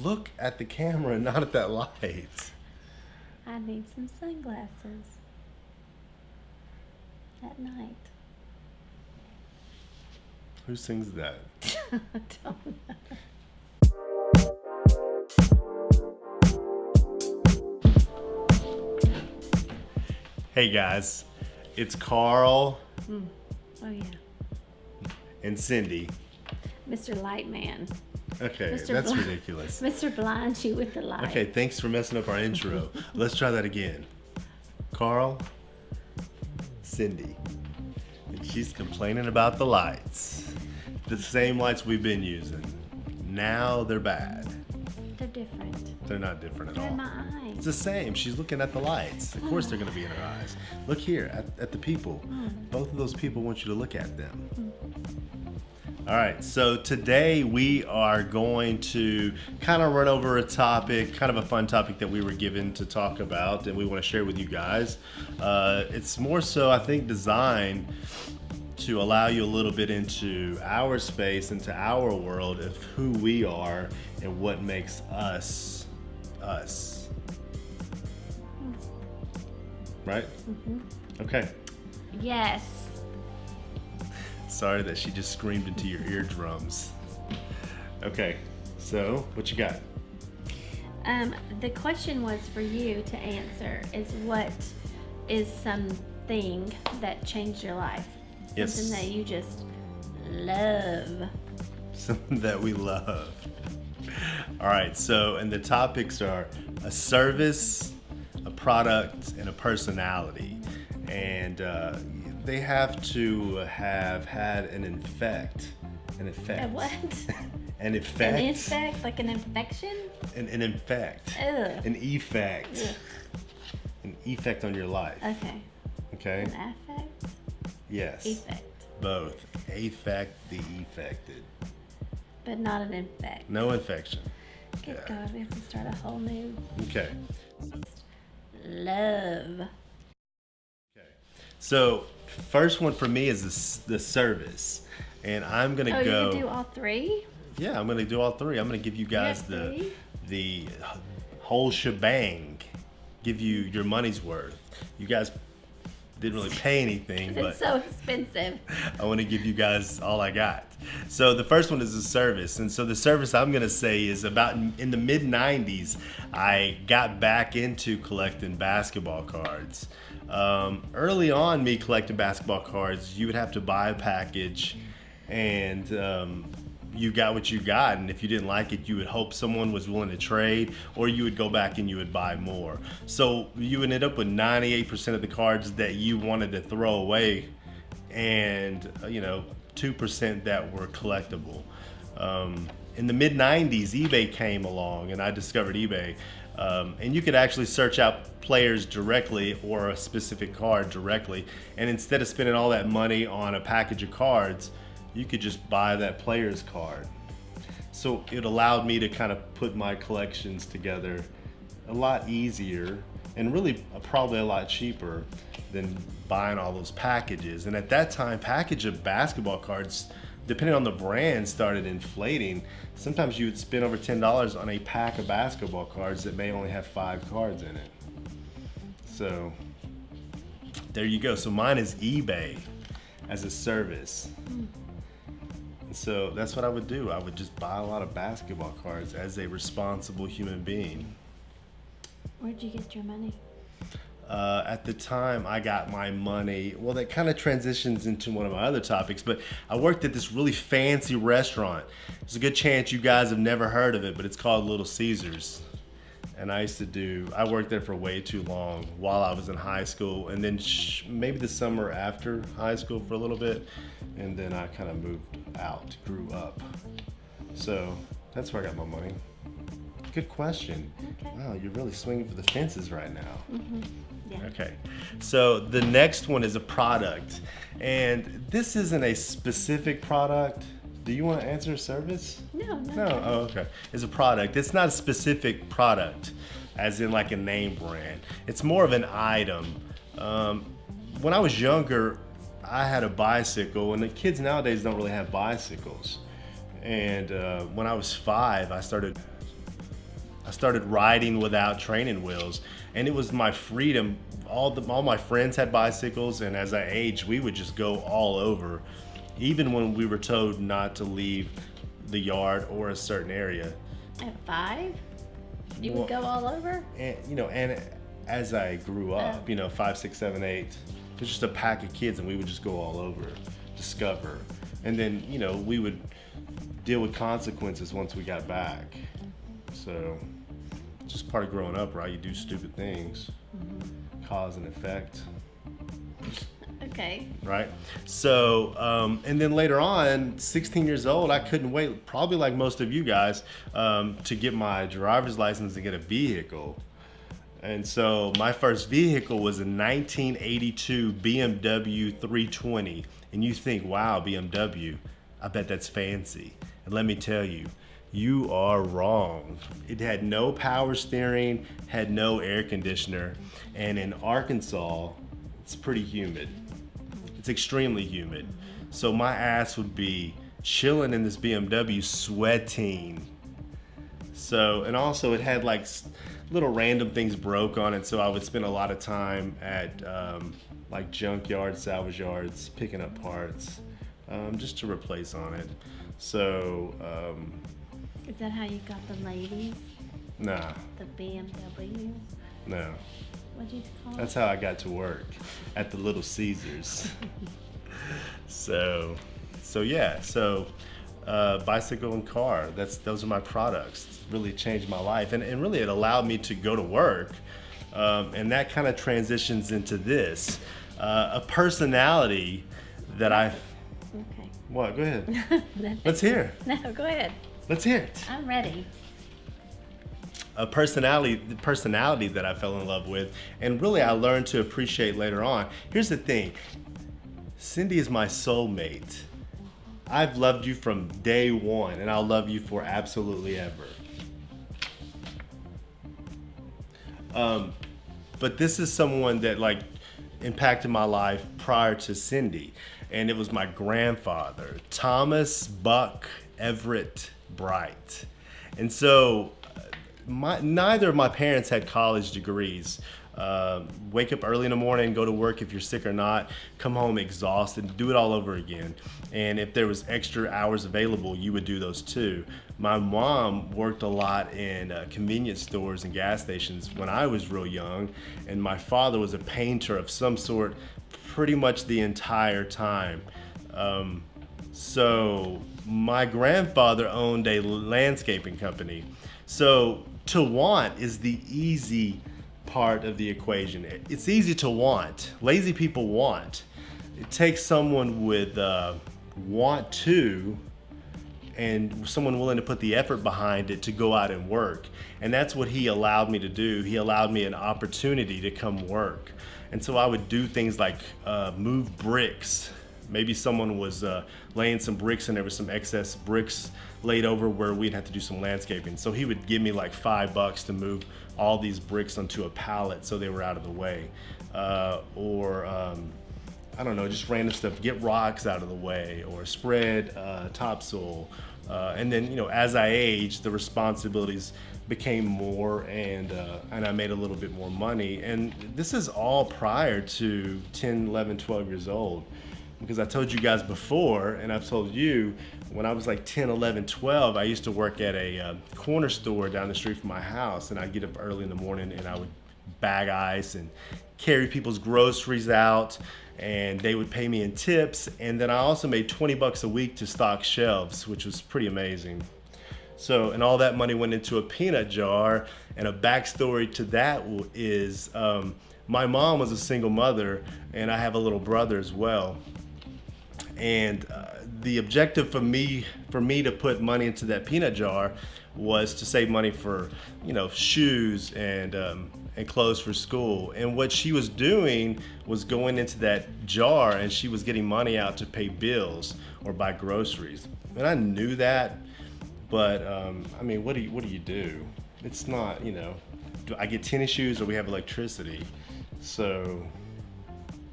look at the camera, not at that light. I need some sunglasses at night. Who sings that? I don't know. Hey guys, it's Carl Oh yeah, and Cindy. Mr. Lightman. Okay, Mr. that's Bl- ridiculous. Mr. Blind you with the light. Okay, thanks for messing up our intro. Let's try that again. Carl, Cindy. And she's complaining about the lights. The same lights we've been using. Now they're bad. They're different. They're not different at They're in all. my eyes. It's the same. She's looking at the lights. Of course they're going to be in her eyes. Look here at the people. Both of those people want you to look at them. All right, so today we are going to kind of run over a topic, kind of a fun topic that we were given to talk about and we want to share with you guys. It's more so, I think, designed to allow you a little bit into our space, into our world of who we are and what makes us, us. Right? Okay. Yes. Sorry that she just screamed into your eardrums. Okay, so what you got? The question was for you to answer is what is something that changed your life? Yes. Something that you just love. Something that we love. All right, so, and the topics are a service, a product, and a personality. And they have to have had an effect. A what? An effect. An infect? Like an infection? An effect. Ugh. An effect. Ugh. An effect on your life. Okay. Okay? An affect? Yes. Effect. Both. Affect the affected. But not an infect. No infection. Good Yeah. God, we have to start a whole new Okay. love. Okay. So, first one for me is the service. And I'm going to Oh, go. you can do all three? Yeah, I'm going to do all three. I'm going to give you guys You have the whole shebang. Give you your money's worth. You guys didn't really pay anything, but It's so expensive. I want to give you guys all I got. So the first one is the service. And so the service I'm going to say is about in the mid 90s, I got back into collecting basketball cards. Early on, me collecting basketball cards, you would have to buy a package and you got what you got, and if you didn't like it, you would hope someone was willing to trade, or you would go back and you would buy more. So you would end up with 98% of the cards that you wanted to throw away, and 2% that were collectible. In the mid 90s, eBay came along, and I discovered eBay, and you could actually search out players directly or a specific card directly, and instead of spending all that money on a package of cards, you could just buy that player's card. So it allowed me to kind of put my collections together a lot easier and really probably a lot cheaper than buying all those packages. And at that time, package of basketball cards, depending on the brand, started inflating. Sometimes you would spend over $10 on a pack of basketball cards that may only have 5 cards in it. So there you go. So mine is eBay as a service. And so that's what I would do. I would just buy a lot of basketball cards as a responsible human being. Where'd you get your money? At the time, I got my money. Well, that kind of transitions into one of my other topics, but I worked at this really fancy restaurant. There's a good chance you guys have never heard of it, but it's called Little Caesars. And I worked there for way too long while I was in high school, and then maybe the summer after high school for a little bit, and then I kind of moved out, grew up. So that's where I got my money. Good question. Okay. Wow, you're really swinging for the fences right now. Yeah. Okay, so the next one is a product, and this isn't a specific product. Do you want to answer service? No. No, oh, okay. It's a product. It's not a specific product, as in like a name brand. It's more of an item. When I was younger, I had a bicycle, and the kids nowadays don't really have bicycles. And when I was 5, I started I started riding without training wheels, and it was my freedom. All my friends had bicycles, and as I aged, we would just go all over, even when we were told not to leave the yard or a certain area. At 5, you would go all over. And as I grew up, 5, 6, 7, 8, there's just a pack of kids, and we would just go all over, discover, and then we would deal with consequences once we got back. So, just part of growing up, right? You do stupid things, cause and effect. Okay. Right? So, and then later on, 16 years old, I couldn't wait, probably like most of you guys, to get my driver's license and get a vehicle. And so my first vehicle was a 1982 BMW 320. And you think, wow, BMW, I bet that's fancy. And let me tell you, you are wrong. It had no power steering, had no air conditioner, and in Arkansas, it's pretty humid. It's extremely humid. So my ass would be chilling in this BMW, sweating. So, and also it had like little random things broke on it, so I would spend a lot of time at like junkyard, salvage yards, picking up parts, just to replace on it. So, is that how you got the ladies? Nah. The BMW? No. What'd you call it? That's how I got to work at the Little Caesars. So yeah. So bicycle and car. Those are my products. It's really changed my life, and really it allowed me to go to work, and that kind of transitions into this, a personality that I. Okay. What? Go ahead. Let's hear. No, go ahead. Let's hear it. I'm ready. The personality that I fell in love with, and really I learned to appreciate later on. Here's the thing. Cindy is my soulmate. I've loved you from day one, and I'll love you for absolutely ever. But this is someone that like impacted my life prior to Cindy, and it was my grandfather, Thomas Buck Everett Bright. And so neither of my parents had college degrees. Wake up early in the morning, go to work if you're sick or not, come home exhausted, do it all over again. And if there was extra hours available, you would do those too. My mom worked a lot in convenience stores and gas stations when I was real young, and my father was a painter of some sort pretty much the entire time. So my grandfather owned a landscaping company. So to want is the easy part of the equation. It's easy to want. Lazy people want. It takes someone with want to, and someone willing to put the effort behind it to go out and work. And that's what he allowed me to do. He allowed me an opportunity to come work. And so I would do things like move bricks. Maybe someone was laying some bricks and there was some excess bricks laid over where we'd have to do some landscaping. So he would give me like $5 to move all these bricks onto a pallet so they were out of the way. Or I don't know, just random stuff, get rocks out of the way, or spread topsoil. And then, as I aged, the responsibilities became more, and I made a little bit more money. And this is all prior to 10, 11, 12 years old. Because I told you guys before, and I've told you, when I was like 10, 11, 12, I used to work at a corner store down the street from my house, and I'd get up early in the morning and I would bag ice and carry people's groceries out, and they would pay me in tips. And then I also made $20 a week to stock shelves, which was pretty amazing. So, and all that money went into a peanut jar. And a backstory to that is my mom was a single mother, and I have a little brother as well. And the objective for me to put money into that peanut jar was to save money for, shoes and clothes for school. And what she was doing was going into that jar, and she was getting money out to pay bills or buy groceries. And I knew that, but what do you do? It's not, do I get tennis shoes or we have electricity? So,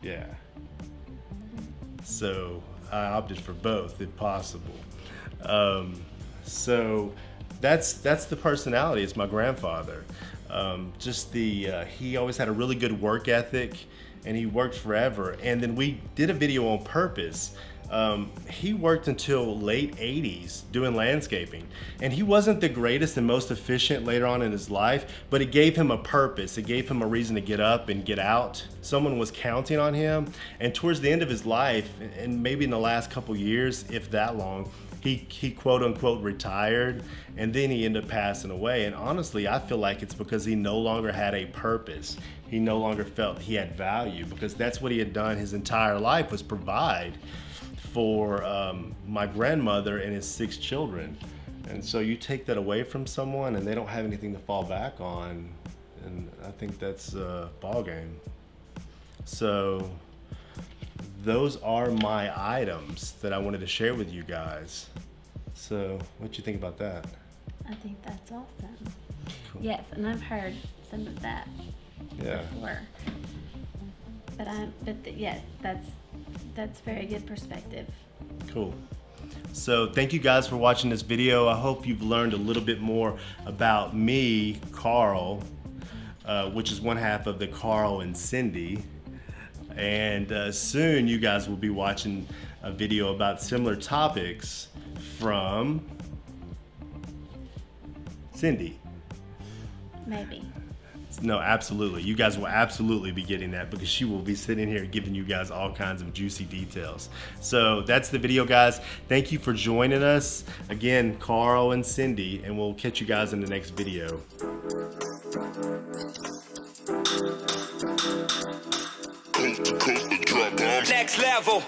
yeah. So I opted for both if possible. So that's the personality. It's my grandfather. He always had a really good work ethic, and he worked forever. And then we did a video on purpose. He worked until late 80s doing landscaping, and he wasn't the greatest and most efficient later on in his life, but it gave him a purpose. It gave him a reason to get up and get out. Someone was counting on him, and towards the end of his life, and maybe in the last couple years, if that long, he quote unquote retired, and then he ended up passing away. And honestly, I feel like it's because he no longer had a purpose. He no longer felt he had value, because that's what he had done his entire life, was provide for my grandmother and his 6 children. And so you take that away from someone and they don't have anything to fall back on, and I think that's a ball game. So those are my items that I wanted to share with you guys. So what do you think about that? I think that's awesome. Cool. Yes, and I've heard some of that Yeah. before. Yes, that's very good perspective. Cool. So thank you guys for watching this video. I hope you've learned a little bit more about me, Carl, which is one half of the Carl and Cindy. And soon you guys will be watching a video about similar topics from Cindy. Maybe. No, absolutely. You guys will absolutely be getting that, because she will be sitting here giving you guys all kinds of juicy details. So that's the video, guys. Thank you for joining us. Again, Carl and Cindy, and we'll catch you guys in the next video. Next level.